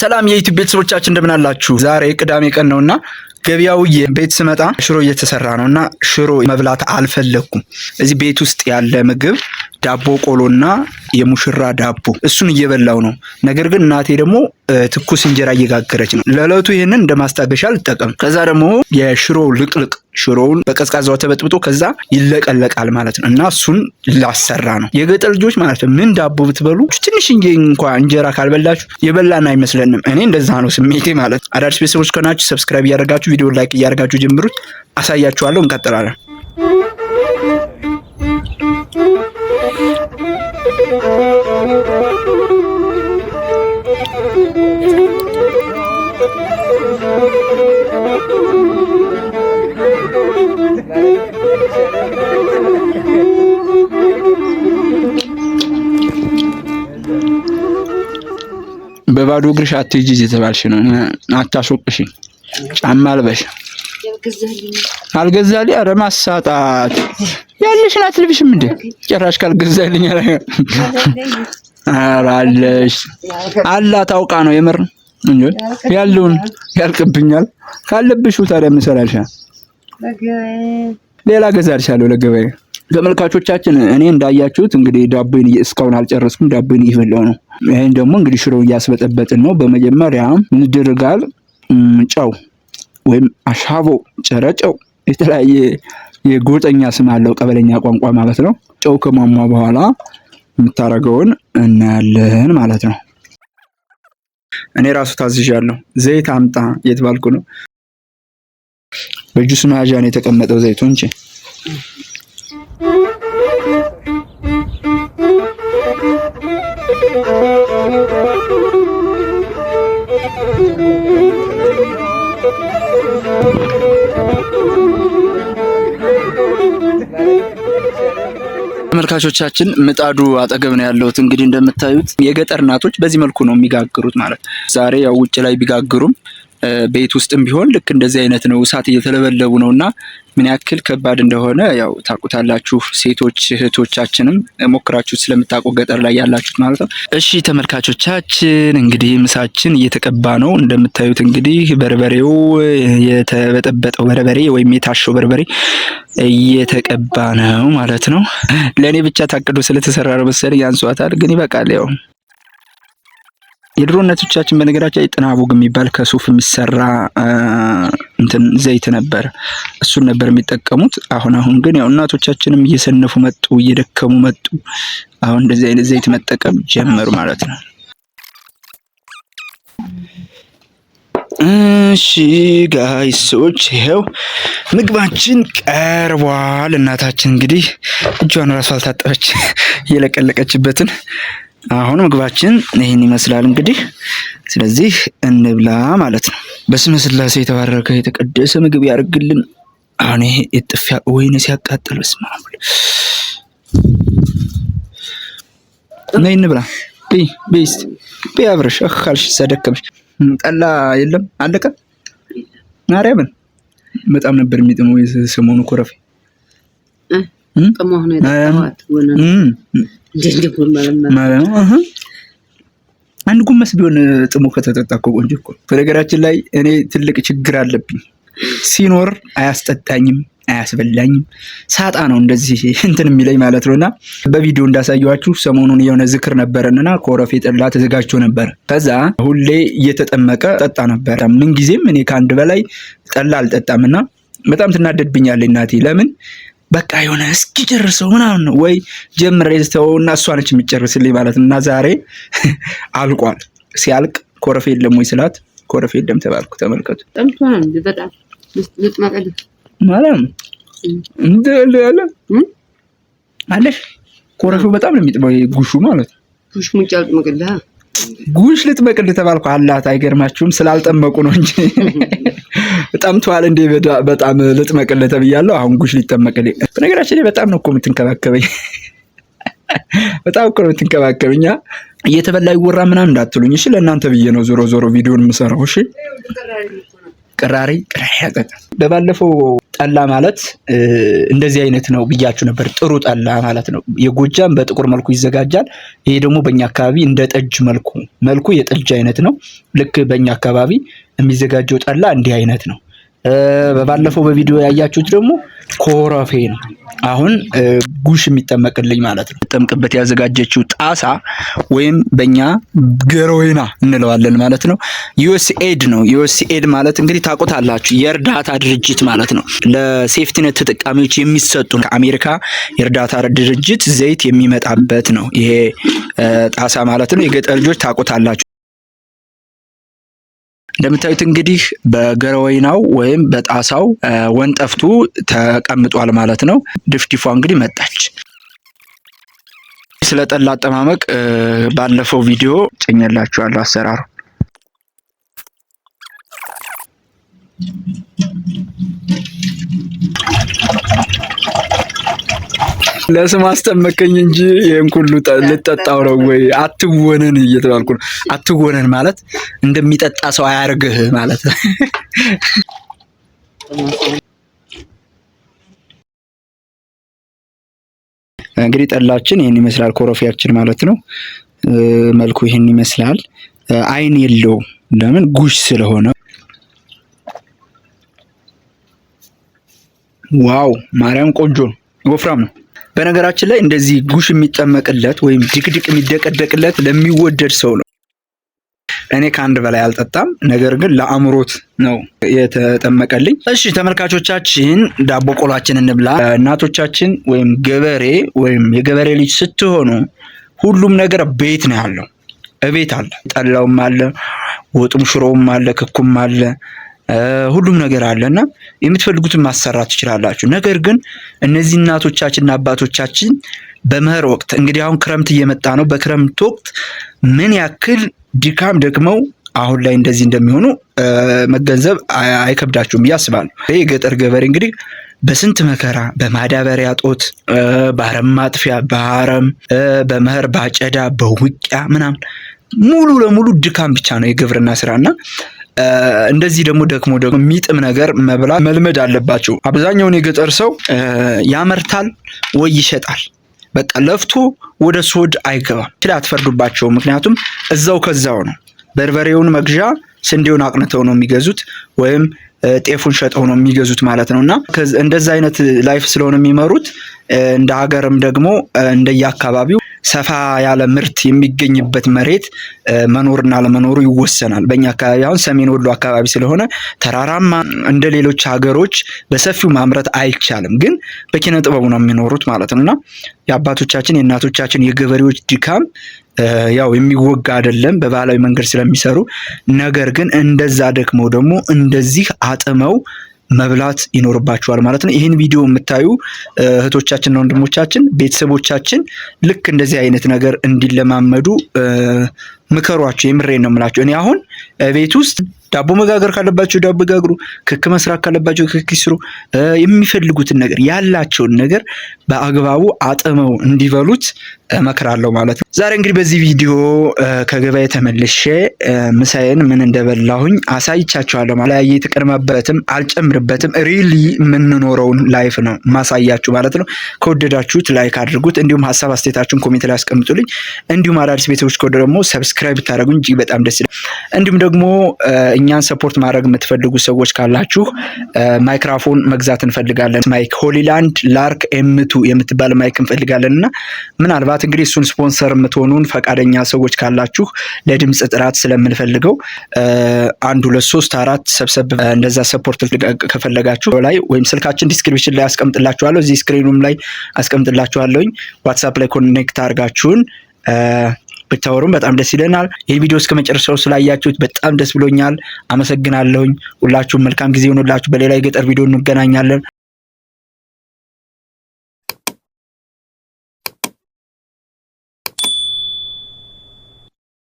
ሰላም የዩቲዩብ ቤተሰቦቻችን እንደምን አላችሁ? ዛሬ ቅዳሜ ቀን ነውና ገበያው ቤት ስመጣ ሽሮ እየተሰራ ነውና ሽሮ መብላት አልፈለኩም። እዚህ ቤት ውስጥ ያለ ምግብ ዳቦ ቆሎና የሙሽራ ዳቦ እሱን እየበላው ነው። ነገር ግን እናቴ ደግሞ ትኩስ እንጀራ እየጋገረች ነው። ለዕለቱ ይሄንን እንደማስታገሻ ልጠቀም። ከዛ ደግሞ የሽሮ ልቅልቅ ሽሮውን በቀዝቃዛው ተበጥብጦ ከዛ ይለቀለቃል ማለት ነው እና እሱን ላሰራ ነው። የገጠር ልጆች ማለት ነው ምን ዳቦ ብትበሉ ትንሽ እንኳን እንጀራ ካልበላችሁ የበላን አይመስለንም። እኔ እንደዛ ነው ስሜቴ ማለት ነው። አዳዲስ ቤተሰቦች ከሆናችሁ ሰብስክራይብ እያደረጋችሁ ቪዲዮ ላይክ እያደረጋችሁ ጀምሩት። አሳያችኋለሁ። እንቀጥላለን። በባዶ እግርሽ አትሂጂ የተባልሽ ነው። አታስወቅሽ። ጫማ ልበሽ። አልገዛልኝ። ኧረ ማሳጣት ያለሽን አትልብሽም እንዴ? ጭራሽ ካልገዛልኝ አራለሽ አላ ታውቃ ነው የምር እንዴ? ያለውን ያልቅብኛል ካለብሽ ታዲያ ምን ሰራልሻል? ሌላ ገዛልሻለሁ ለገበያ። ተመልካቾቻችን እኔ እንዳያችሁት እንግዲህ ዳቦን እስካሁን አልጨረስኩም። ዳቦን እየፈላው ነው። ይሄን ደግሞ እንግዲህ ሽሮ እያስበጠበጥን ነው። በመጀመሪያ ምን ይደረጋል? ጨው ወይም አሻቦ ጨረጨው የተለያየ የጎጠኛ ስም አለው፣ ቀበለኛ ቋንቋ ማለት ነው። ጨው ከሟሟ በኋላ የምታረገውን እናያለን ማለት ነው። እኔ ራሱ ታዝዣለሁ። ዘይት አምጣ የተባልኩ ነው። በጁስ መያዣ ነው የተቀመጠው ዘይቱ እንጂ ተመልካቾቻችን ምጣዱ አጠገብ ነው ያለሁት። እንግዲህ እንደምታዩት የገጠር እናቶች በዚህ መልኩ ነው የሚጋግሩት ማለት ነው። ዛሬ ያው ውጭ ላይ ቢጋግሩም ቤት ውስጥም ቢሆን ልክ እንደዚህ አይነት ነው። እሳት እየተለበለቡ ነውና ምን ያክል ከባድ እንደሆነ ያው ታውቁታላችሁ። ሴቶች እህቶቻችንም ሞክራችሁ ስለምታውቁ ገጠር ላይ ያላችሁት ማለት ነው። እሺ ተመልካቾቻችን እንግዲህ ምሳችን እየተቀባ ነው። እንደምታዩት እንግዲህ በርበሬው የተበጠበጠው በርበሬ ወይም የታሸው በርበሬ እየተቀባ ነው ማለት ነው። ለኔ ብቻ ታቅዶ ስለተሰራ ነው መሰለኝ ያንሷታል፣ ግን ይበቃል። ያው የድሮ እናቶቻችን በነገራችን ላይ ጥናቡግ የሚባል ከሱፍ የሚሰራ እንትን ዘይት ነበር፣ እሱን ነበር የሚጠቀሙት። አሁን ግን ያው እናቶቻችንም እየሰነፉ መጡ፣ እየደከሙ መጡ። አሁን እንደዚህ አይነት ዘይት መጠቀም ጀመሩ ማለት ነው። እሺ ጋይሶች ይሄው ምግባችን ቀርቧል። እናታችን እንግዲህ እጇን ራሷ አልታጠበች እየለቀለቀችበትን። አሁን ምግባችን ይሄን ይመስላል እንግዲህ። ስለዚህ እንብላ ማለት ነው። በስመ ስላሴ የተባረከ የተቀደሰ ምግብ ያርግልን። አሁን ይሄ የጥፊያ ወይኔ ሲያቃጥል በስመ አብ ነይ እንብላ። ቤስት ቢያብርሽ አኻልሽ ሰደከምሽ። ጠላ የለም አለቀ። ማርያምን በጣም ነበር የሚጥመው የሰሞኑ ኮረፌ ጥሞህ ነው የጠጣሁት ወነ እንደዚህ ማለት ነው። አንድ ጉመስ ቢሆን ጥሞ ከተጠጣ እኮ ቆንጆ እኮ። በነገራችን ላይ እኔ ትልቅ ችግር አለብኝ። ሲኖር አያስጠጣኝም፣ አያስበላኝም። ሳጣ ነው እንደዚህ እንትን የሚለኝ ማለት ነውና በቪዲዮ እንዳሳየዋችሁ ሰሞኑን የሆነ ዝክር ነበርና ኮረፌ ጠላ ተዘጋጅቶ ነበር። ከዛ ሁሌ እየተጠመቀ ጠጣ ነበር። ምን ጊዜም እኔ ከአንድ በላይ ጠላ አልጠጣምና በጣም ትናደድብኛለች እናቴ። ለምን በቃ የሆነ እስኪ ጨርሰው ምናምን ነው ወይ ጀምሬ ተውና እሷ ነች የሚጨርስልኝ ማለት ነው። እና ዛሬ አልቋል። ሲያልቅ ኮረፌ የለም ወይ ስላት ኮረፌ የለም ተባልኩ። ተመልከቱ። ጠምቷን በጣም ልጥማቀል ማለት እንደ ያለ አለሽ ኮረፌው በጣም ነው የሚጥመው ጉሹ ማለት ነው። ጉሽ ሙጫል ጥመቅልህ ጉሽ ልጥመቅልህ ተባልኩ። አላት አይገርማችሁም? ስላልጠመቁ ነው እንጂ በጣም ተዋል እንደ በጣም ልጥመቅልህ ተብያለሁ። አሁን ጉሽ ሊጠመቅልኝ። በነገራችን ላይ በጣም ነው እኮ የምትንከባከበኝ። በጣም እኮ ነው የምትንከባከበኝ። እየተበላ ይወራ ምናምን እንዳትሉኝ እሺ። ለእናንተ ብዬ ነው ዞሮ ቪዲዮን የምሰራው እሺ። ቅራሪ ያጠጣል። በባለፈው ጠላ ማለት እንደዚህ አይነት ነው ብያችሁ ነበር። ጥሩ ጠላ ማለት ነው። የጎጃም በጥቁር መልኩ ይዘጋጃል። ይሄ ደግሞ በእኛ አካባቢ እንደ ጠጅ መልኩ የጠጅ አይነት ነው። ልክ በእኛ አካባቢ የሚዘጋጀው ጠላ እንዲህ አይነት ነው። በባለፈው በቪዲዮ ያያችሁት ደግሞ ኮረፌ ነው። አሁን ጉሽ የሚጠመቅልኝ ማለት ነው። ጠምቅበት ያዘጋጀችው ጣሳ ወይም በእኛ ገሮይና እንለዋለን ማለት ነው። ዩኤስኤድ ነው። ዩኤስኤድ ማለት እንግዲህ ታውቁታላችሁ የእርዳታ ድርጅት ማለት ነው። ለሴፍቲኔት ተጠቃሚዎች የሚሰጡ ከአሜሪካ የእርዳታ ድርጅት ዘይት የሚመጣበት ነው ይሄ ጣሳ ማለት ነው። የገጠር ልጆች ታውቁታላችሁ። እንደምታዩት እንግዲህ በገረወይናው ወይም በጣሳው ወንጠፍቱ ተቀምጧል ማለት ነው። ድፍድፏ እንግዲህ መጣች። ስለ ጠላ አጠማመቅ ባለፈው ቪዲዮ ጭኜላችኋለሁ አሰራሩ። ለስም አስጠመቀኝ እንጂ ይሄን ሁሉ ልጠጣው ነው ወይ? አትወነን እየተባልኩ ነው። አትወነን ማለት እንደሚጠጣ ሰው አያርግህ ማለት ነው። እንግዲህ ጠላችን ይሄን ይመስላል። ኮረፊያችን ማለት ነው። መልኩ ይሄን ይመስላል። አይን የለውም። ለምን? ጉሽ ስለሆነ። ዋው ማርያም ቆንጆ ነው። ወፍራም ነው። በነገራችን ላይ እንደዚህ ጉሽ የሚጠመቅለት ወይም ድቅድቅ የሚደቀደቅለት ለሚወደድ ሰው ነው። እኔ ከአንድ በላይ አልጠጣም፣ ነገር ግን ለአምሮት ነው የተጠመቀልኝ። እሺ ተመልካቾቻችን ዳቦ ቆላችን እንብላ። እናቶቻችን ወይም ገበሬ ወይም የገበሬ ልጅ ስትሆኑ ሁሉም ነገር ቤት ነው ያለው። እቤት አለ። ጠላውም አለ፣ ወጡም ሽሮውም አለ፣ ክኩም አለ፣ ሁሉም ነገር አለና የምትፈልጉትን ማሰራት ትችላላችሁ። ነገር ግን እነዚህ እናቶቻችንና አባቶቻችን በመኸር ወቅት እንግዲህ አሁን ክረምት እየመጣ ነው። በክረምት ወቅት ምን ያክል ድካም ደክመው አሁን ላይ እንደዚህ እንደሚሆኑ መገንዘብ አይከብዳችሁም ብዬ አስባለሁ። ይህ የገጠር ገበሬ እንግዲህ በስንት መከራ በማዳበሪያ ጦት፣ በአረም ማጥፊያ፣ በአረም በመኸር ባጨዳ፣ በውቂያ ምናምን ሙሉ ለሙሉ ድካም ብቻ ነው የግብርና ስራና እንደዚህ ደግሞ የሚጥም ነገር መብላት መልመድ አለባቸው። አብዛኛውን የገጠር ሰው ያመርታል ወይ ይሸጣል። በቃ ለፍቶ ወደ ሶድ አይገባም። አትፈርዱባቸው፣ ምክንያቱም እዛው ከዛው ነው። በርበሬውን መግዣ ስንዴውን አቅንተው ነው የሚገዙት ወይም ጤፉን ሸጠው ነው የሚገዙት ማለት ነውና እንደዛ አይነት ላይፍ ስለሆነ የሚመሩት እንደ ሀገርም ደግሞ እንደየአካባቢው ሰፋ ያለ ምርት የሚገኝበት መሬት መኖርና ለመኖሩ ይወሰናል። በእኛ አካባቢ አሁን ሰሜን ወሎ አካባቢ ስለሆነ ተራራማ እንደ ሌሎች ሀገሮች በሰፊው ማምረት አይቻልም፣ ግን በኪነ ጥበቡ ነው የሚኖሩት ማለት ነውና የአባቶቻችን የእናቶቻችን የገበሬዎች ድካም ያው የሚወጋ አይደለም በባህላዊ መንገድ ስለሚሰሩ። ነገር ግን እንደዛ ደክመው ደግሞ እንደዚህ አጥመው መብላት ይኖርባቸዋል ማለት ነው። ይህን ቪዲዮ የምታዩ እህቶቻችንና ወንድሞቻችን ቤተሰቦቻችን ልክ እንደዚህ አይነት ነገር እንዲለማመዱ ምከሯቸው። የምሬን ነው የምላቸው። እኔ አሁን ቤት ውስጥ ዳቦ መጋገር ካለባቸው ዳቦ ጋግሩ፣ ክክ መስራት ካለባቸው ክክ ይስሩ። የሚፈልጉትን ነገር ያላቸውን ነገር በአግባቡ አጥመው እንዲበሉት እመክራለሁ ማለት ነው። ዛሬ እንግዲህ በዚህ ቪዲዮ ከገበያ ተመልሼ ምሳዬን ምን እንደበላሁኝ አሳይቻችኋለሁ። ማለት የተቀመመበትም አልጨምርበትም ሪሊ የምንኖረውን ላይፍ ነው ማሳያችሁ ማለት ነው። ከወደዳችሁት ላይክ አድርጉት፣ እንዲሁም ሀሳብ አስተያየታችሁን ኮሜንት ላይ አስቀምጡልኝ። እንዲሁም አዳዲስ ቤተሰቦች ከወደ ደግሞ ሰብስክራይብ ብታደርጉኝ እጅግ በጣም ደስ ይላል። እንዲሁም ደግሞ እኛን ሰፖርት ማድረግ የምትፈልጉ ሰዎች ካላችሁ ማይክራፎን መግዛት እንፈልጋለን። ማይክ ሆሊላንድ ላርክ M2 የምትባል ማይክ እንፈልጋለን እና ምናልባት እንግዲህ እሱን ስፖንሰር የምትሆኑን ፈቃደኛ ሰዎች ካላችሁ ለድምጽ ጥራት ስለምንፈልገው 1 2 3 4 ሰብሰብ እንደዛ ሰፖርት ከፈለጋችሁ ላይ ወይም ስልካችን ዲስክሪፕሽን ላይ አስቀምጥላችኋለሁ፣ እዚህ ስክሪኑም ላይ አስቀምጥላችኋለሁኝ። ዋትስአፕ ላይ ኮኔክት አድርጋችሁን ብታወሩም በጣም ደስ ይለናል። ይህ ቪዲዮ እስከ መጨረሻው ስላያችሁት በጣም ደስ ብሎኛል። አመሰግናለሁኝ። ሁላችሁም መልካም ጊዜ ሆኖላችሁ በሌላ የገጠር ቪዲዮ እንገናኛለን።